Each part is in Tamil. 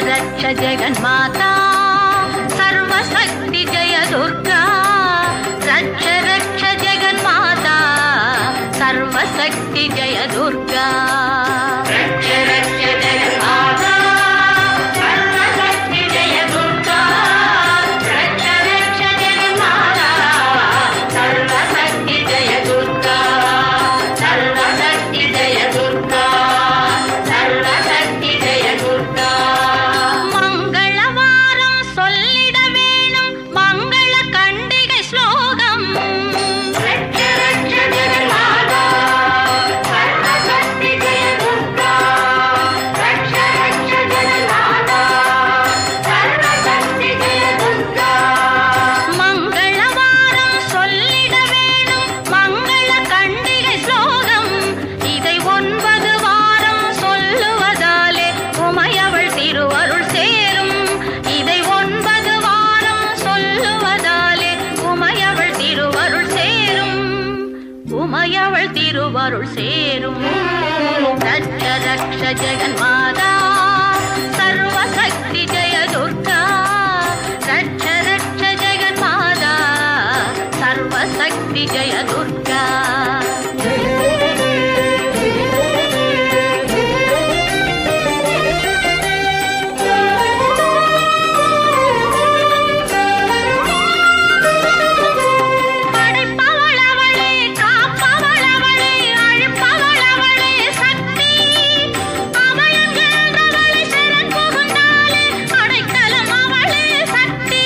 रक्ष जगन्माता सर्वशक्ति जय दुर्गा रक्ष रक्ष जगन्माता सर्वशक्ति जय दुर्गा रक्ष रक्ष जगन्माता सर्वशक्ति जय दुर्गा रक्ष रक्ष जगन्माता सर्वशक्ति जय दुर्गा सर्वशक्ति जय दुर्गा सर्वशक्ति जय दुर्गा मंगलवारम சொல்லிட வேணும் மங்கள கண்டிகை ஸ்லோகம் ரட்ச ரட்ச ஜெகன்மாதா சர்வசக்தி ஜெய துர்கா ரட்ச ரட்ச ஜெகன்மாதா சர்வசக்தி ஜெய துர்கா மங்களவாரம் சொல்லிட வேணும் மங்கள கண்டிகை ஸ்லோகம் இதை 9 வாரம் சொல்லுவதாலே உமையவள் திருவருள் சேரும் இதை 9 வாரம் சொல்லுவதாலே உமையவள் திருவருள் சேரும் உமையவள் திருவருள் சேரும் ரட்ச ரக்ஷ ஜெகன்மாதா சர்வசக்தி ஜெய துர்கா ரட்ச ரட்ச ஜெகன்மாதா சர்வசக்தி ஜெய துர்கா படைப்பவள் அவளே காப்பவள் அவளே அழிப்பவள் அவளே சக்தி அபயம் என்றவளை சரண் புகுந்தாலே அடைக்கலம் அவளே சக்தி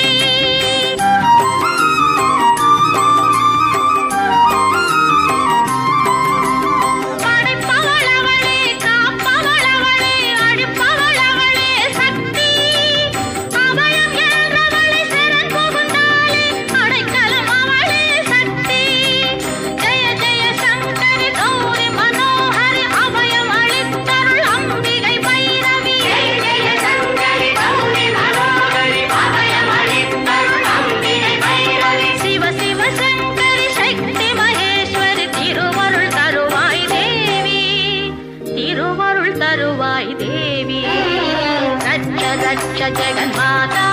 படைப்பவள் அவளே காப்பவள் அவளே அழிப்பவள் அவளே சக்தி அபயம் என்றவளை சரண் புகுந்தாலே அடைக்கலம் அவளே சக்தி ஜெய ஜெய சங்கரி கௌரி மனோஹரி அபயம் அளித்தருள் அம்பிகை பைரவி ஜெய ஜெய சங்கரி கௌரி மனோஹரி அபயம் அளித்தருள் அம்பிகை பைரவி சிவ சிவ சங்கரி சக்தி மகேஸ்வரி திருவருள் தருவாய் தேவி திருவருள் தருவாய் தேவி ரட்ச ரட்ச ஜெகன்மாதா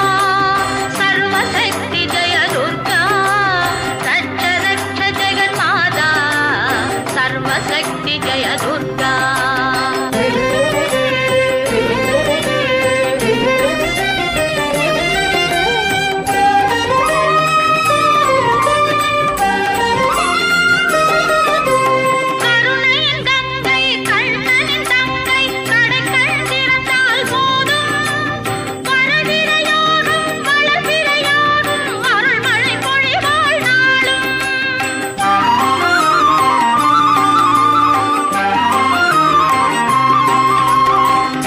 சர்வசக்தி ஜெய துர்கா ரட்ச ரட்ச ஜெகன்மாதா சர்வசக்தி ஜெய துர்கா கருணையின் கங்கை கண்ணனின் தங்கை கடைக்கண் திறந்தால் போதும் வளர்பிறையோடும் வளர்பிறையோடும் அருள்மழை பொழிவாள் நாளும்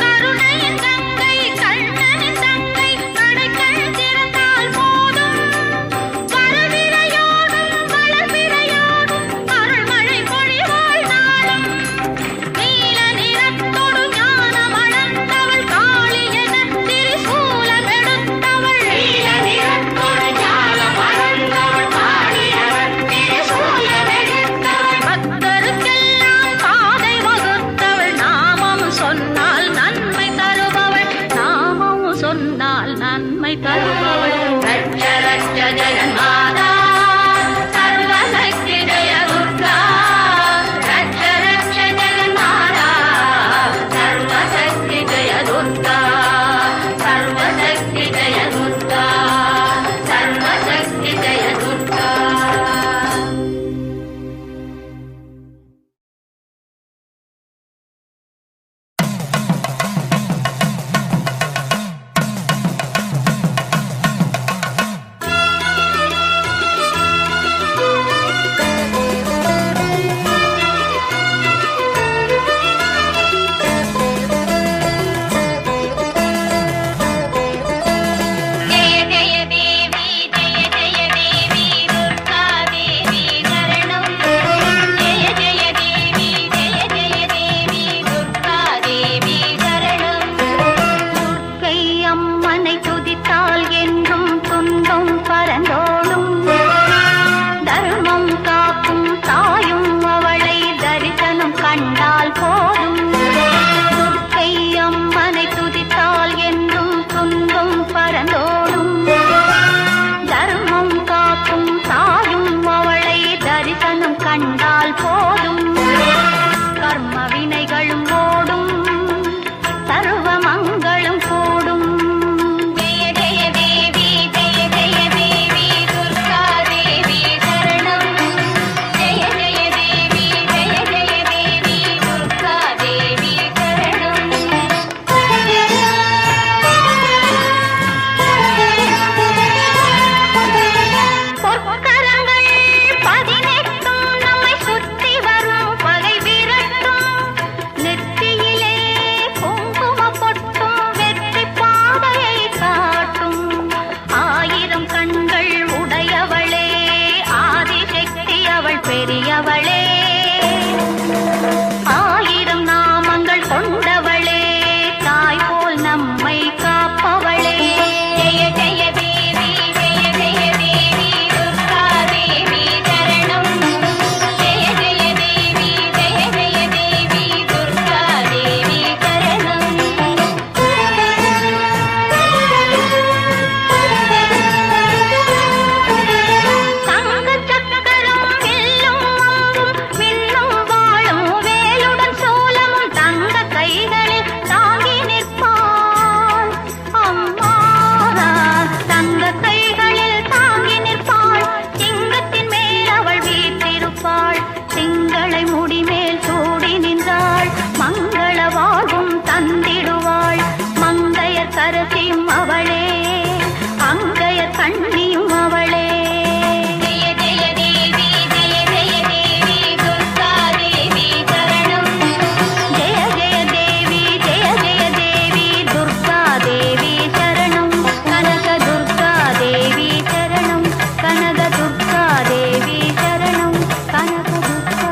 கருணையின் கங்கை கண்ணனின் தங்கை கடைக்கண் திறந்தால் போதும் வளர்பிறையோடும் வளர்பிறையோடும் அருள்மழை பொழிவாள் நாளும் நீல நிறத்தொடு ஞானம் அளந்தவள் காளி என திரிசூலம் எடுத்தவள் நீல நிறத்தொடு ஞானம் அளந்தவள் காளி என திரிசூலம் எடுத்தவள் பக்தருக்கெல்லாம் பாதை வகுத்தவள் நாமம் சொன்னால் நன்மை தருபவள் நாமம் சொன்னால் நன்மை தருபவள் ரட்ச ரட்ச ஜெகன்மாதா சர்வசக்தி ஜெய துர்கா ரட்ச ரட்ச ஜெகன்மாதா சர்வசக்தி ஜெய துர்கா சர்வசக்தி ஜெய துர்கா சர்வசக்தி ஜெய துர்கா கண்டால் போதும் துர்க்கை அம்மனை துதித்தால் என்றும் வினைகளும் ஓடும் சர்வமங்களும் கூடும். ஜெய ஜெய தேவி ஜெய ஜெய தேவி துர்கா தேவி சரணம். ஜெய ஜெய தேவி ஜெய ஜெய தேவி துர்கா தேவி சரணம். பொற்கரங்கள் 18 நம்மை சுற்றி வரும் பகை விரட்டும். நெற்றியிலே குங்கும பொட்டும் வெற்றி பாதையை காட்டும். 1000 கண்கள் உடையவளே ஆதிசக்தி அவள் பெரியவளே. 1000 நாமங்கள் கொண்டவளே தாய் போல் நம்மை காப்பவளே. ஜெய ஜெய தேவி ஜெய ஜெய தேவி துர்கா தேவி சரணம். ஜெய ஜெய தேவி ஜெய ஜெய தேவி துர்கா தேவி சரணம். தங்க சக்கரம் வில்லும் அம்பும் விண்ணும் வாழும் வேலுடன் சூலமும் தங்க கைகளில் தாங்கி நிற்பாள் அம்மா. தங்க கைகளில் தாங்கி நிற்பாள். சிங்கத்தின் மேல் அவள் வீற்றிருப்பாள். திங்களை முடிமேல் சூடி நின்றாள். மங்கள வாழ்வும் தந்திடுவாள். மங்கையர் கரசியும் அவளே அங்கையர் கண்ணியும் அவளே. ஜெய ஜெய தேவி ஜெய ஜெய தேவி துர்கா தேவி சரணம். ஜெய ஜெய தேவி ஜெய ஜெய தேவி துர்கா தேவி சரணம். கனக துர்கா தேவி சரணம். கனக துர்கா தேவி சரணம். கனக துர்கா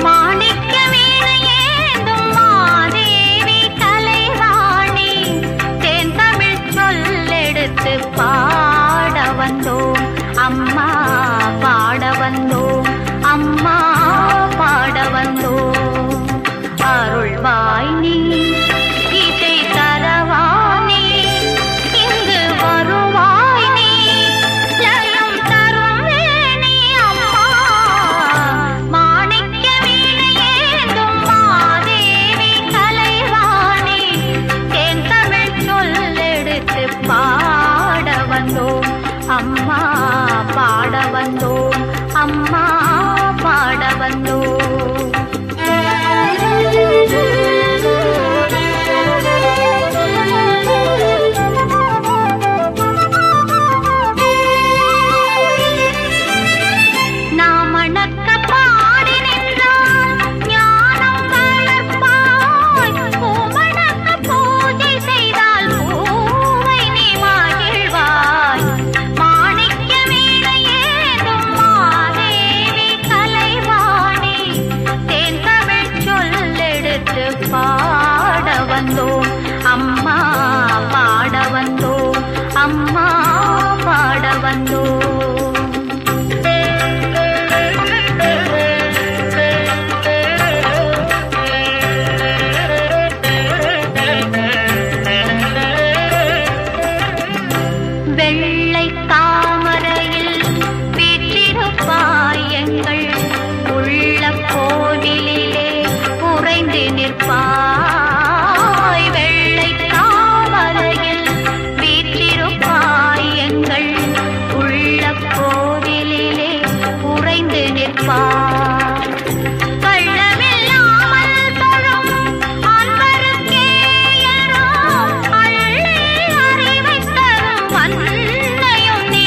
மாணிக்க வீணையேந்தும் மாதேவி கலைவாணி. தேன் தமிழ் சொல்லெடுத்து பாட வந்தோம் அம்மா பாட வந்தோம் அம்மா பாட வந்தோம். அருள்வாய் நீ இசை தரவானி இங்கு வருவாய் நீ லயம் தரும் வேணி அம்மா. மாணிக்க வீணையேந்தும் மாதேவி கலைவாணி. தேன் தமிழ் சொல்லெடுத்து பாட வந்தோம் அம்மா பாட வந்தோம் அம்மா பாட வந்தோம். நாம் அணக்க பாடி நின்றால் ஞானம் வளர்ப்பாய். பூமணக்க பூஜை செய்தால் பூவை நீ மகிழ்வாய். மாணிக்க வீணையேந்தும் மாதேவி கலைவாணி. தேன் தமிழ் சொல்லெடுத்து பாட வந்தோம் அம்மா பாட வந்தோம் அம்மா பாட வந்தோம். வெள்ளை தாமரையில் வீற்றிருப்பாய் எங்கள் உள்ள கோவிலிலே உறைந்து நிற்பாய். வெள்ளை தாமரையில் வீற்றிருப்பாய் எங்கள் உள்ள கோவிலிலே உறைந்து நிற்பாய். கள்ளமில்லாமல் தொழும் அன்பருக்கே எல்லாம் அள்ளி அறிவைத் தரும் வன்னையும் நீ.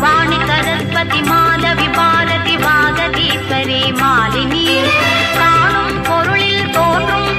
வாணி சரஸ்வதி மாதவி பாரதி வாகதீஸ்வரி மாலினி. காணும் பொருளில் தோற்றும்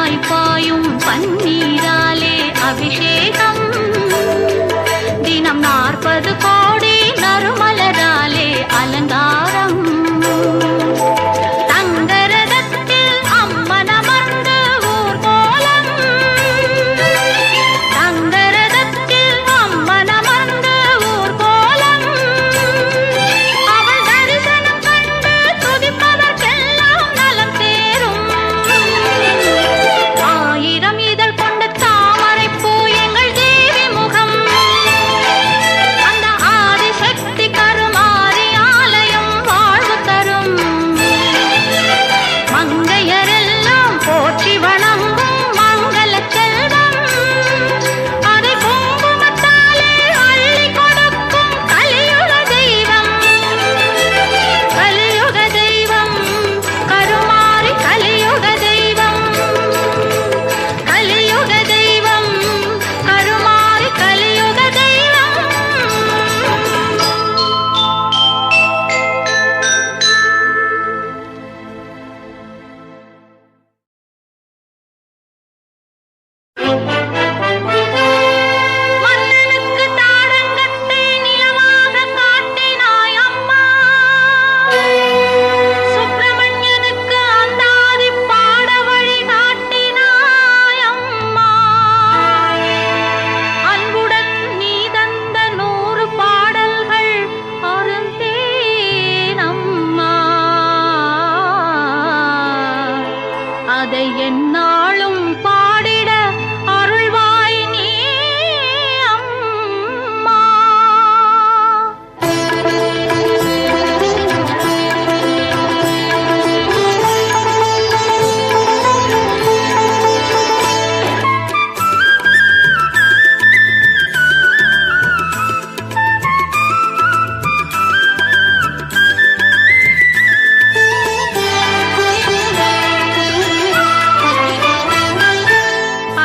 தாராய் பாயும் பன்னீராலே அபிஷேகம் தினம் 40 கோடி நறுமலராலே அலங்காரம் தங்கரதத்தில் அம்மனமர்ந்து ஊர்கோலம் தங்கரதத்தில் அம்மனமர்ந்து ஊர்கோலம் அவள் தரிசனம் கண்டு துதிப்பதற்கெல்லாம் நலம் சேரும் 1000 இதழ் கொண்ட தாமரைப்பூ எங்கள் தேவி முகம் அந்த ஆதிசக்தி கருமாரி ஆலயம் வாழ்வு தரும் மங்கையரெல்லாம் போற்றி வணங்கும் மங்கள செல்வம் அதை குங்குமத்தாலே அள்ளி கொடுக்கும் கலியுக தெய்வம் கருமாரி கலியுக தெய்வம் கருமாரி கலியுக தெய்வம் மன்னனுக்கு தாடங்கத்தை நிலமாக காட்டினாய் அம்மா சுப்பிரமணியனுக்கு அந்தாதி பாட வழி காட்டினாய் அம்மா அன்புடன் நீ தந்த 100 பாடல்கள் அருந்தேன் அம்மா அதை எந்நாளும் பாடிட அருள்வாய் நீ அம்மா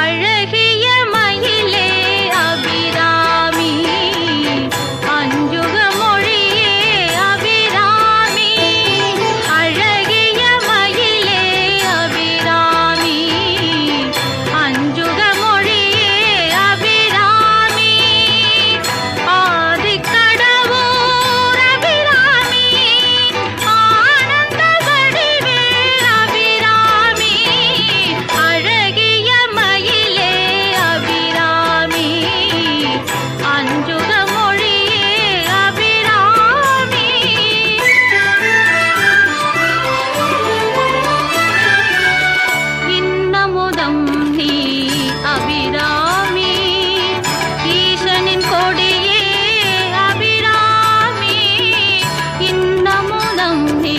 அழகிய மயிலே அபிராமி அஞ்சுக மொழியே அபிராமி அழகிய மயிலே அபிராமி அஞ்சுக மொழியே அபிராமி ஆதிக்கடவுர் அபிராமி ஆனந்த வடிவே அபிராமி அழகிய மயிலே அபிராமி அஞ்சுக மொழியே அபிராமி இன்னமுதம் நீ அபிராமி ஈசனின் கொடியே அபிராமி இன்னமுதம் நீ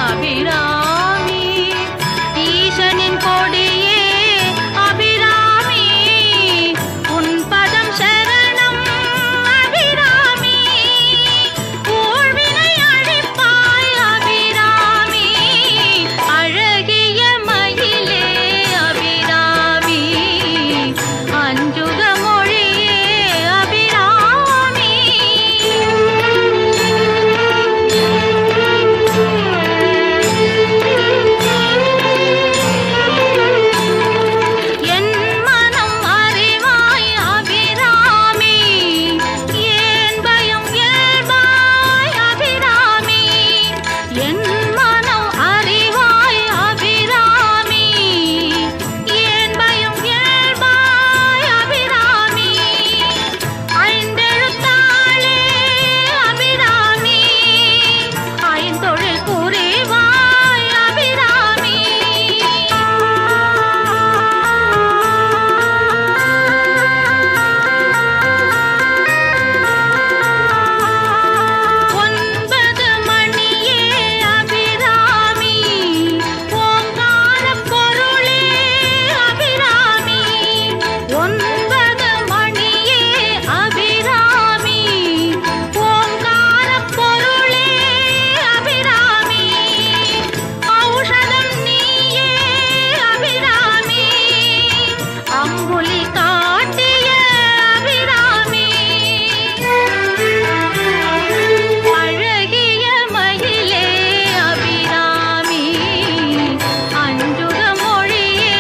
அபிராமி ஈசனின் கொடியே அபிராமி உன் பதம் சரணம் அபிராமி ஊழ்வினை அழிப்பாய் அபிராமி அழகிய மயிலே அபிராமி அஞ்சுக மொழியே அபிராமி என் மனம் அறிவாய் அபிராமி ஏன் பயம் இயல்பாய் அபிராமி என் மனம் அறிவாய் அபிராமி ஏன் பயம் இயல்பாய் அபிராமி ஐந்தெழுத்தாளே அபிராமி ஐந்தொழில் புரிவாய் அபிராமி ஒன்பது மணியே அபிராமி ஓங்காரப் பொருளே அபிராமி ஒன்பது மணியே அபிராமி ஓங்காரப் பொருளே அபிராமி ஔஷதம் நீயே அபிராமி அம்புலி காட்டிய அபிராமி அழகிய மயிலே அபிராமி அஞ்சுக மொழியே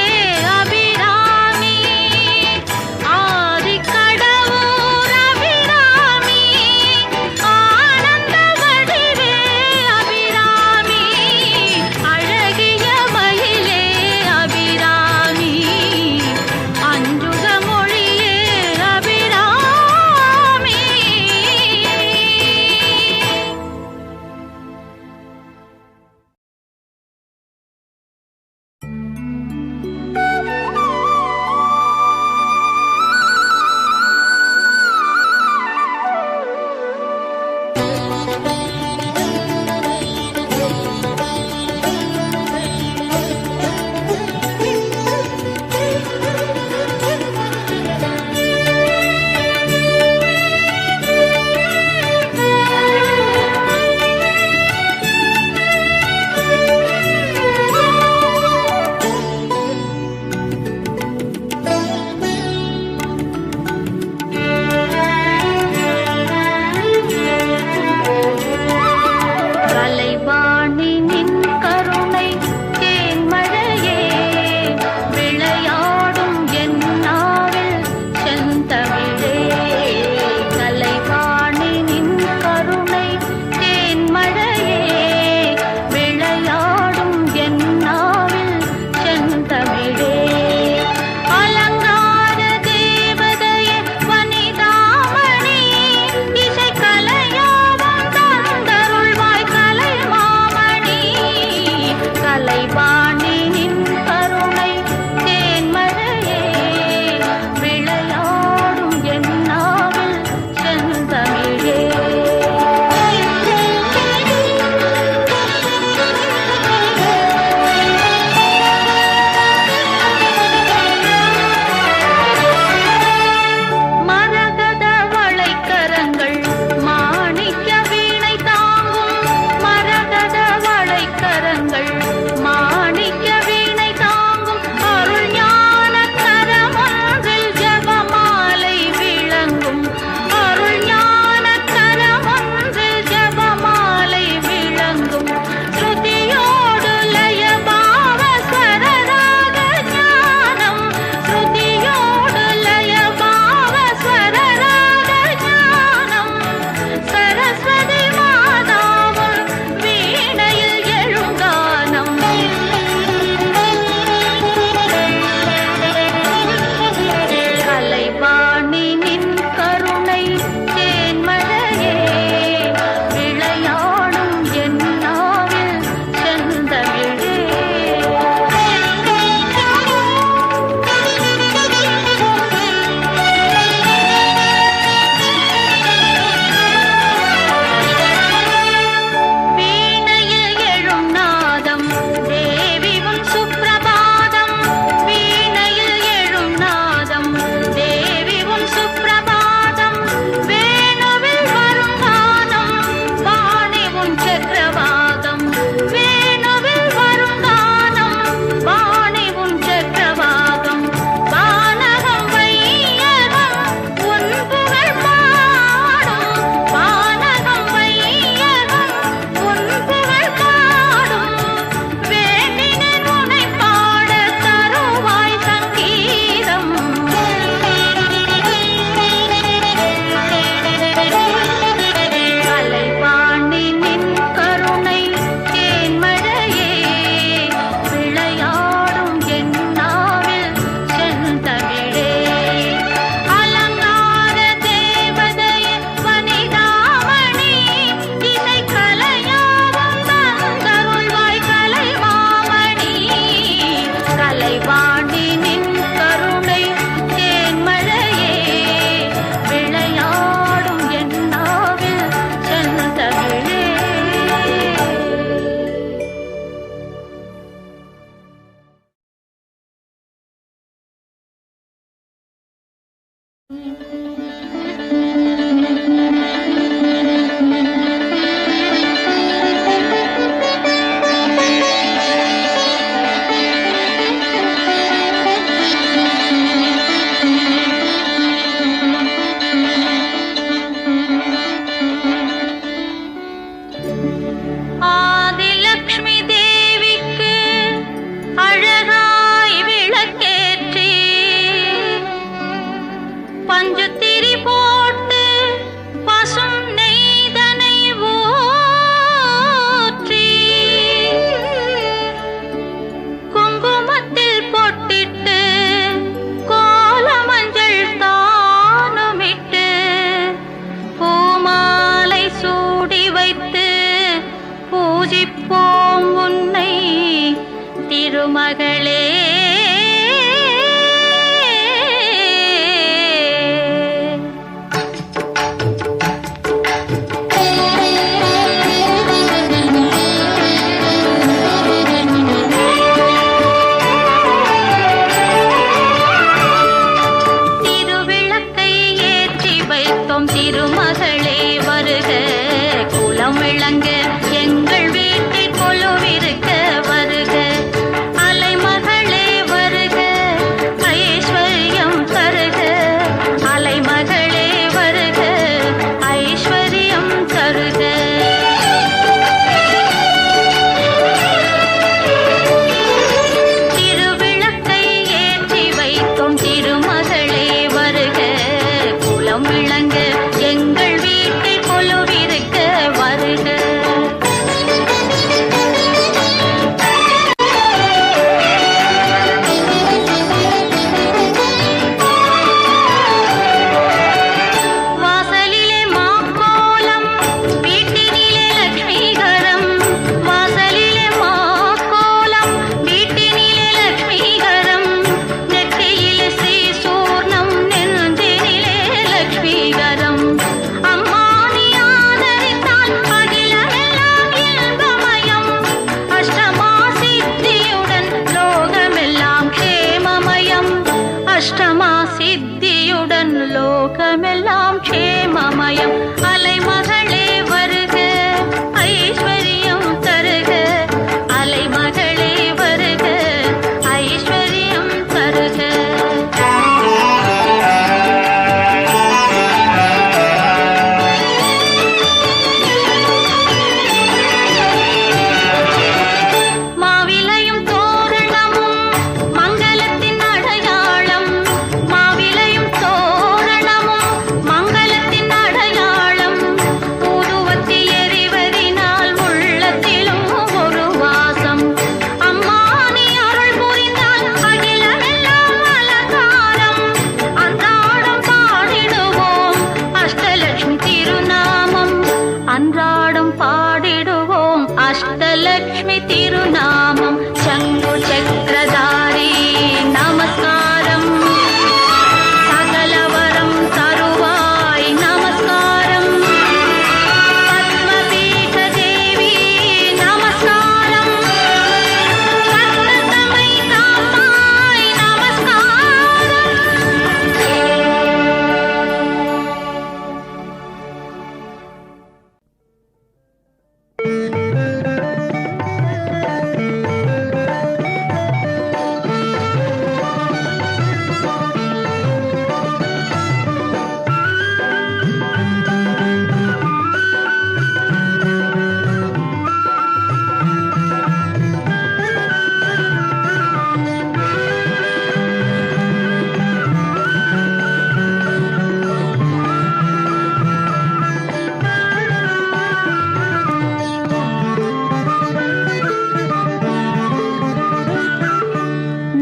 ஆதிலக்ஷ்மி தேவிக்கு அழகாய் விளக்கேற்றி பஞ்சுத்திரி போட்டு பசும் நெய்தனை ஊற்றி குங்குமத்தில் பொட்டிட்டு கோல மஞ்சள் தானுமிட்டு பூமாலை சூடி வைத்து பூஜிப்போம் உன்னை திருமகளே. திருவிளக்கை ஏற்றி வைத்தோம் திருமகளே வருக, குலம் விளங்க எங்கள் வீட்டில் கொலுவிருக்க வருக, அலைமகளே வருக ஐஸ்வர்யம் தருக, அலைமகளே வருக ஐஸ்வர்யம் தருக. திருவிளக்கை ஏற்றி வைத்தோம் திருமகளே வருக, குலம் விளங்க எங்கள் வீட்டில் கொலுவிருக்க வருக. வாசலிலே மாக்கோலம் வீட்டினிலே லக்ஷ்மிகரம், வாசலிலே மாக்கோலம் வீட்டினிலே லக்ஷ்மிகரம், நெற்றியிலே ஸ்ரீ சூர்ணம் நெஞ்சினிலே லக்ஷ்மிகரம். அம்மா நீ ஆதரித்தால் அகிலமெல்லாம் இன்பமயம், அஷ்டமா சித்தியுடன் லோகமெல்லாம் க்ஷேமமயம், அஷ்டமா சித்தியுடன் லோகமெல்லாம் க்ஷேமமயம். அலைமகளே வருக ஐஸ்வர்யம் தருக, அலைமகளே வருக ஐஸ்வர்யம் தருக. மாவிலையும் தோரணமும் மங்களத்தின் அடையாளம், மாவிலையும் தோரணமும் மங்களத்தின் அடையாளம், ஊதுவத்தி எறிவதினால் உள்ளத்திலும் ஒரு வாசம். அம்மா நீ அருள் புரிந்தால் அகிலமெல்லாம் அலங்காரம், அன்றாடம் பாடிடுவோம் அஷ்டலட்சுமி திருநாமம், அன்றாடம் பாடிடுவோம் அஷ்டலட்சுமி திருநாமம். சங்கு சக்கரதாரி நமஸ்காரம், சகலவரம் தருவாய் நமஸ்காரம், பத்மபீட தேவி நமஸ்காரம், சத்தசமை காப்பாய் நமஸ்காரம்.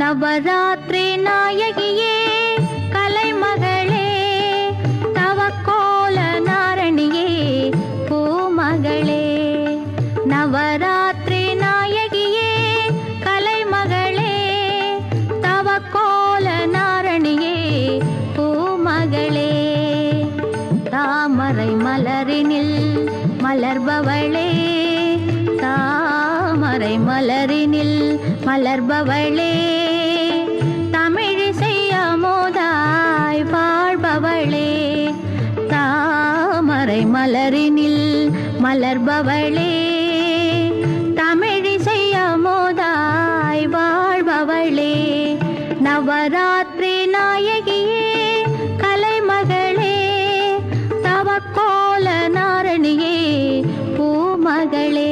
நவராத்திரி நாயகியே கலைமகளே தவக்கோல நாரணியே பூமகளே, நவராத்திரி நாயகியே கலைமகளே தவக்கோல நாரணியே பூமகளே, தாமரை மலரினில் மலர்பவளே, தாமரை மலரினில் மலர்பவளே, தமிழிசை மலர்பவளே தமிழிசை அமுதாய் வாழ்பவளே நவராத்திரி நாயகியே கலைமகளே தவக்கோல நாரணியே பூமகளே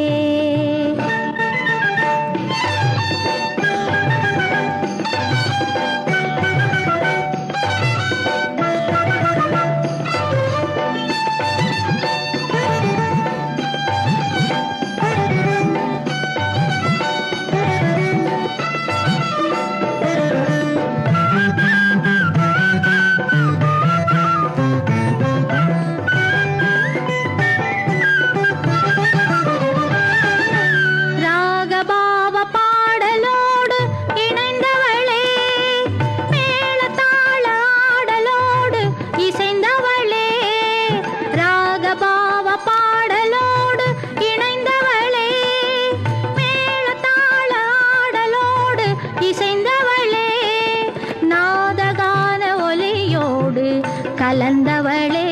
கலந்தவளே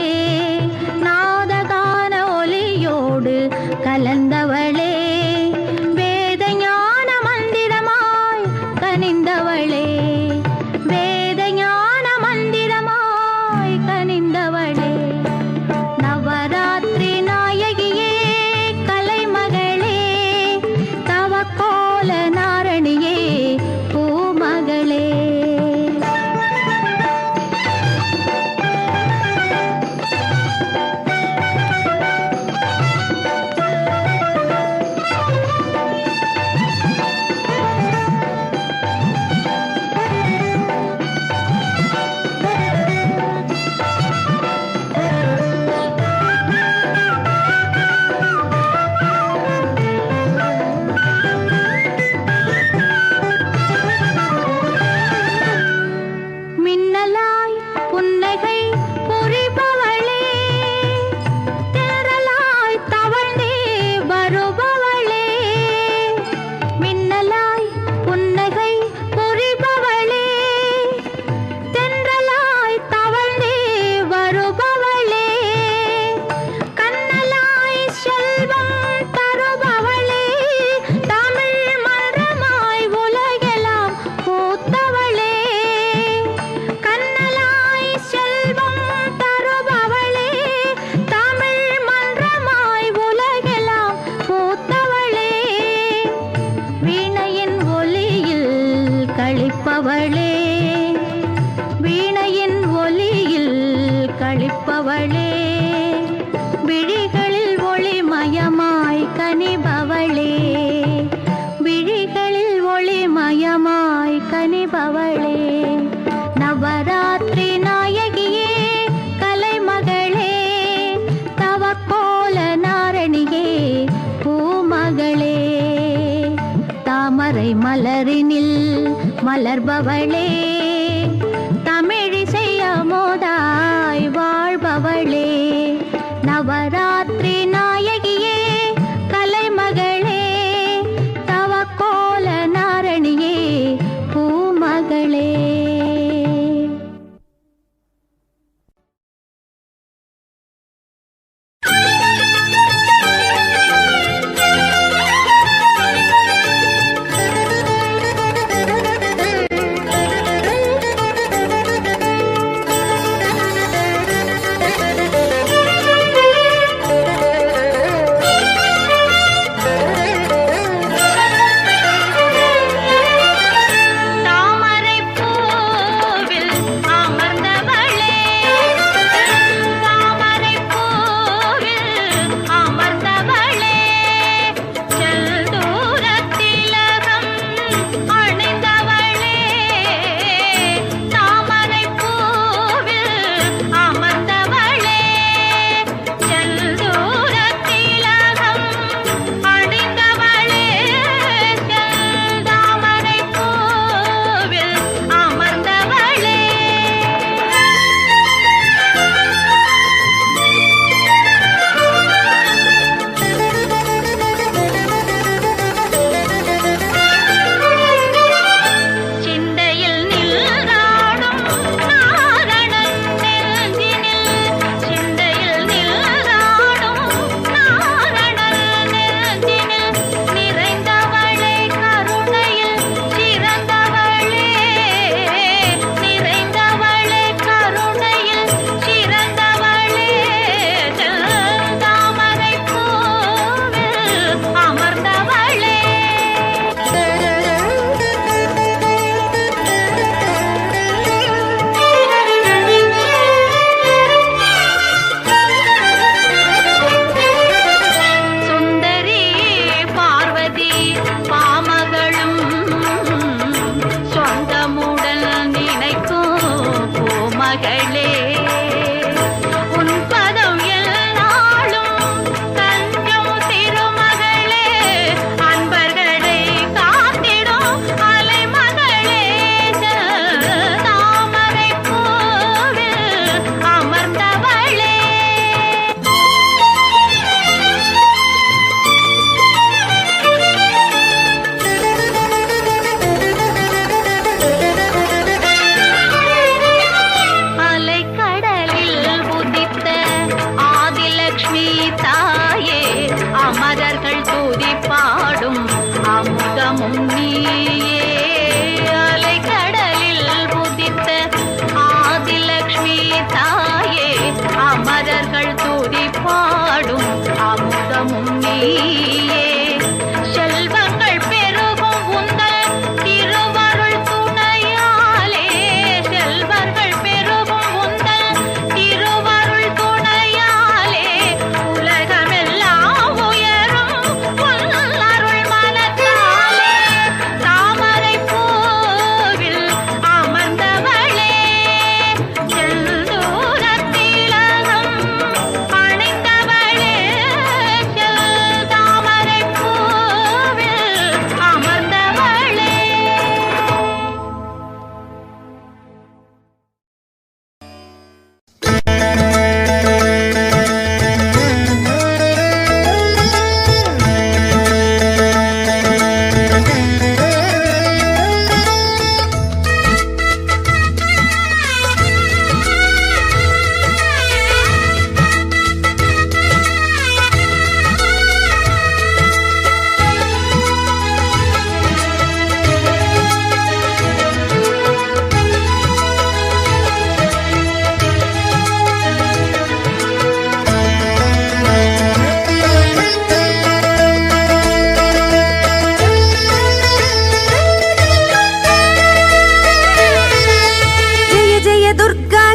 நாதகான ஒலியோடு கலந்தவளே வேத ஞான மந்திரமாய் கனிந்தவளே வேத ஞான மந்திரமாய் கனிந்தவளே நவராத்திரி நாயகியே கலைமகளே தவக்கோல நாரணியே பூமகளே கழிப்பவளே வீணையின் ஒலியில் கழிப்பவளே விழிகளில் ஒளிமயமாய் கனிபவளே விழிகளில் ஒளிமயமாய் கனிபவளே நவராத்திரி நாயகியே கலைமகளே தவக்கோல நாரணியே பூமகளே தாமரை மலரினில் மலர்பவளே தமிழிசை அமுதாய் வாழ்பவளே நவராத்திரி நாயகியே கலைமகளே தவக்கோல நாரணியே பூமகளே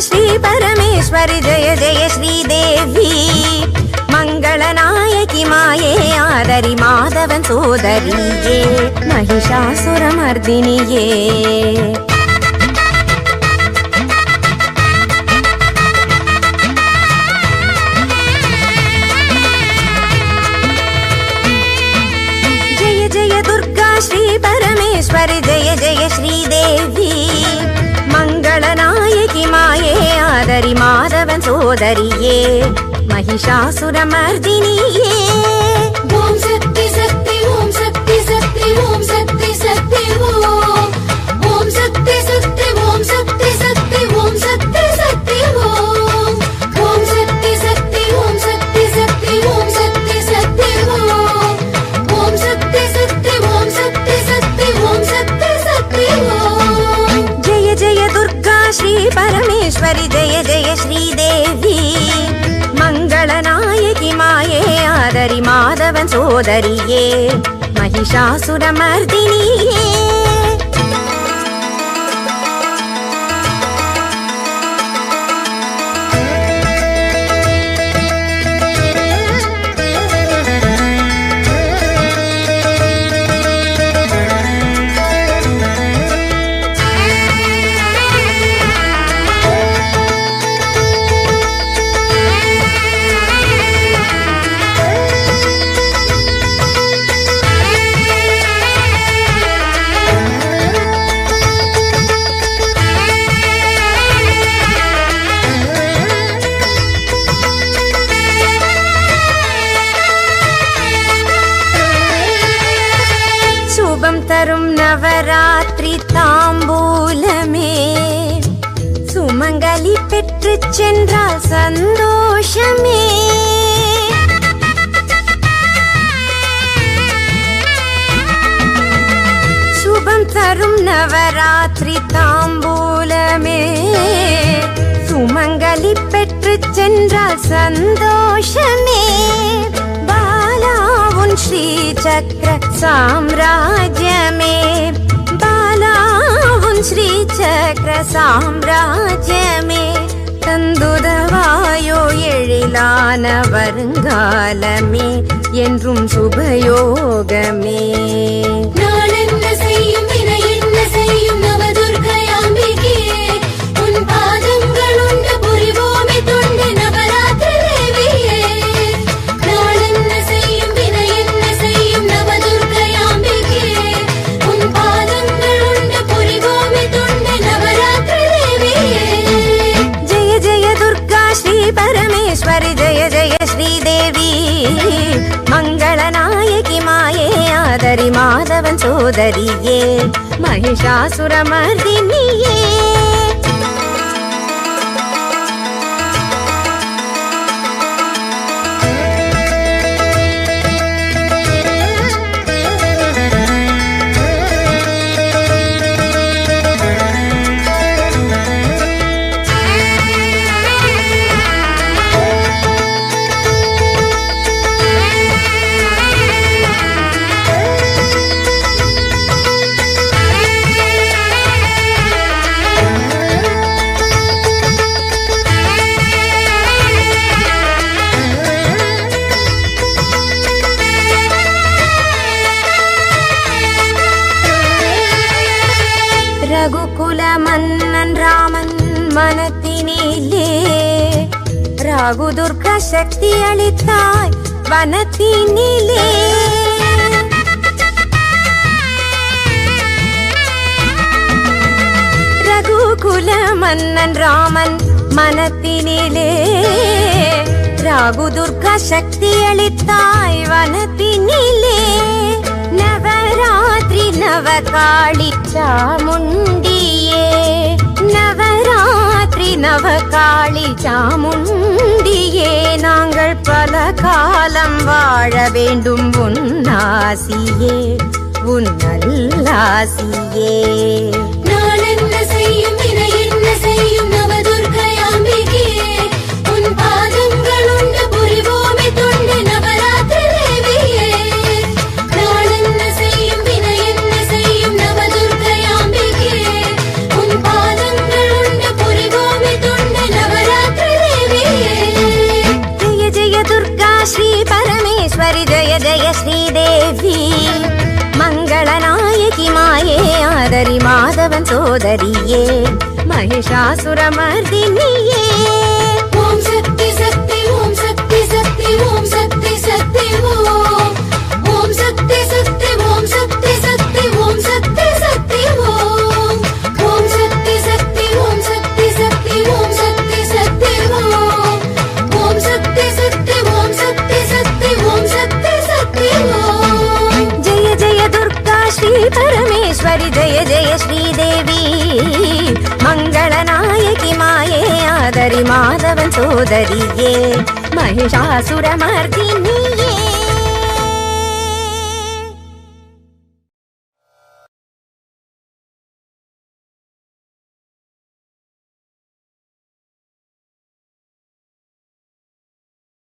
श्री परमेश्वरि जय जय श्रीदेवी मंगलनायकि माये आदरि माधवन सोदरिये महिषासुरमर्दिनिये जय जय दुर्गा श्री परमेश्वरि जय जय श्रीदेवी मंगलनायकि माये आदरि माधवन सोदरिये महिषासुरमर्दिनिये ओम शक्ति शक्ति ओम शक्ति शक्ति ओम शक्ति शक्ति ओम शक्ति शक्ति ओम शक्ति शक्ति ओम शक्ति शक्ति ओम शक्ति शक्ति ओम शक्ति शक्ति ओम शक्ति शक्ति ओम शक्ति शक्ति ओम शक्ति शक्ति ओम शक्ति शक्ति जय जय दुर्गा श्री परमेश्वरि जय जय श्रीदेवी मंगलनायकि माये आदरि माधवन सोदरिये महिषासुरमर्दिनिये தரும் நவராத்திரி தாம்பூலமே சுமங்கலி பெற்று சென்றால் சந்தோஷமே சுபம் தரும் நவராத்திரி தாம்பூலமே சுமங்கலி பெற்று சென்றால் சந்தோஷமே बालावुन श्री चक्र साम्राज्य में बालावुन श्री चक्र साम्राज्य में தந்துதவாயோ எழிலான வருங்காலமே என்றும் சுபயோகமே நான் என்ன செய்யும் வினை என்ன செய்யும் நவதுர்க்கையாம்பிகே உன் பாதங்கள் உண்டு புரிவோமே தொண்டு நவராத்திரி தேவியே நான் என்ன செய்யும் வினை என்ன செய்யும் நவதுர்க்கையாம்பிகே உன் பாதங்கள் உண்டு புரிவோமே தொண்டு நவராத்திரி தேவியே जय जय दुर्गा श्री परमेश्वरि जय जय श्रीदेवी मंगलनायकि माये आदरि माधवन सोदरिये महिषासुरमर्दिनिये ரகுகுல மன்னன் ராமன் மனத்தினிலே ராகுதுர்க சக்தி அளித்தாய் வனத்தினிலே ரகுகுல மன்னன் ராமன் மனத்தினிலே ராகுதுர்க சக்தி அளித்தாய் வனத்தினிலே நவராத்திரி நவகாளி சாமுண்டியே நவராத்திரி நவகாளி சாமுண்டியே நாங்கள் பல காலம் வாழ வேண்டும் உன்னாசியே உன் நல்லாசியே நான் என்ன செய்யும் வினை என்ன செய்யும் நவதுர்க்கையாம்பிகே உன் பாதங்கள் உண்டு புரிவோமே தொண்டு நவராத்திரி தேவியே நான் என்ன செய்யும் வினை என்ன செய்யும் நவதுர்க்கையாம்பிகே உன் பாதங்கள் உண்டு புரிவோமே தொண்டு சோதரியே மகிஷாசுரமர்தினியே ஓம் சக்தி சக்தி ஓம் சக்தி சக்தி ஓம் சக்தி சக்தி ஓம் ஓம் சக்தி சக்தி ஓம் சக்தி சக்தி ஓம் சக்தி சக்தி ஓம் ஓம் சக்தி சக்தி ஓம் சக்தி சக்தி ஓம் சக்தி சக்தி ஓம் ஓம் சக்தி சக்தி ஓம் சக்தி சக்தி ஓம் சக்தி சக்தி ஓம் ஜெய ஜெய துர்கா ஸ்ரீ பரமேஸ்வரி ஜெய ஜெய ஸ்ரீதேவி மங்களநாயகி மாயே ஆதரி மாதவன் சோதரியே மகிஷாசுரமர்தினியே